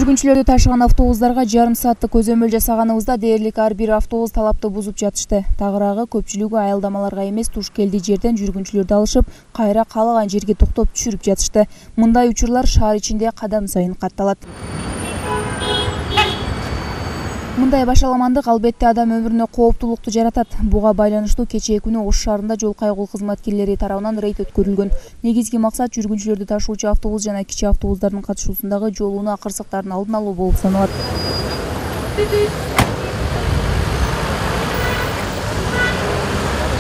Жүргүнчүлөрдү ташыган автобустарга жарым сааттык көзөмөл жасаганыбызда дээрлик ар бир автобус талапты бузуп жатышты. Тагыраагы көпчүлүгү аялдамаларга эмес, туш келди жерден жүргүнчүлөрдү алышып, кайра каалаган жерге токтоп түшүрүп жатышты. Мындай учурлар шаар ичинде кадам сайын катталат. Мындай башаламандык албетте адам өмүрүнө кооптулукту жаратат. Буга байланыштуу кечээ күнү Ош шаарында жол кайгыл кызматкерлери тарабынан рейд өткөрүлгөн. Негизги максат жүргүнчүлөрдү ташуучу автобус жана кичи автобустардын катышуусундагы жол унаа кырсыктарын алдын алуу болуп саналат.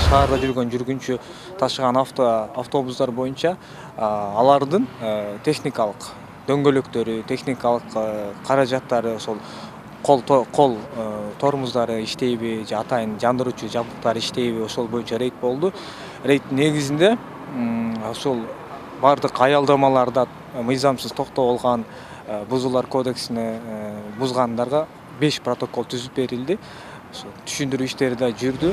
Шаарда жүргөн жүргүнчү ташыган автобустар боюнча алардын техникалык дөңгөлөктөрү, техникалык каражаттары, ошол кол тормуздары иштейби, атайын жандыруучу жабдыктары иштейби, ошол боюнча рейд болду. Рейд негизинде ошол бардык аялдамаларда мыйзамсыз токтоп алган, бузуулар кодексине бузгандарга 5 протокол түзүп берилди. Түшүндүрүү иштери да жүрдү.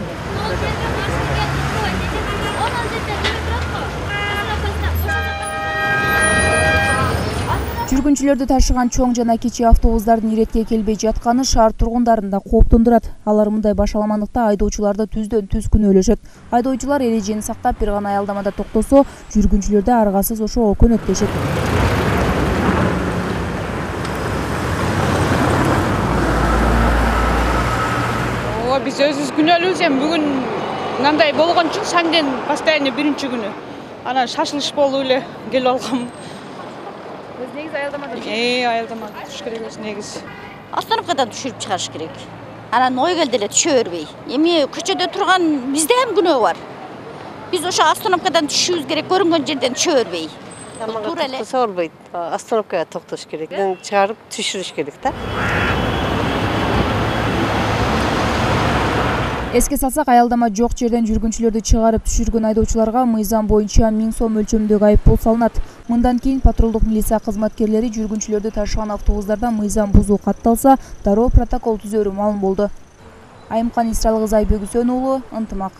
Жүргүнчүлөрдү ташыган чоң жана кичи автобустардын иретке келбей жатканы шаар тургундарын да кооптондурат. Алар мындай башаламандыкта айдоочуларды түздөн түз күнөөлөшөт. Айдоочулар эрежени сактап, бир гана аялдамада токтосо, жүргүнчүлөр да аргасыз ошого көнөктөшөт. Биз өзүбүз күнөөлүүбүз, эми бүгүн мындай болгон үчүн санден постоянно биринчи күнү. Анан шашылыш болуп эле келип алгам. Негизи аялдамада аялдамада түшүш керек өзү негизи. Остановкадан түшүрүп чыгарыш керек. Анан ой келди эле түшө бербей. Эми көчөдө турган бизде эми күнөө бар. Биз ошо остановкадан түшүшүбүз керек, көрүнгөн жерден түшө бербей. Туура эле болбойт. Остановкага токтош керек. Чыгарып түшүрүш керек да. Эске салсак, аялдама жок жерден жүргүнчүлөрдү чыгарып түшүргөн айдоочуларга мыйзам боюнча 1000 сом өлчөмүндөгү айыппул салынат. Мындан кийин патрулдук милиция кызматкерлери жүргүнчүлөрдү ташыган автобустарда мыйзам бузуу катталса, дароо протокол түзөрү маалым болду. Айымкан Исралгызы Айбөгүсөн уулу, Ынтымак.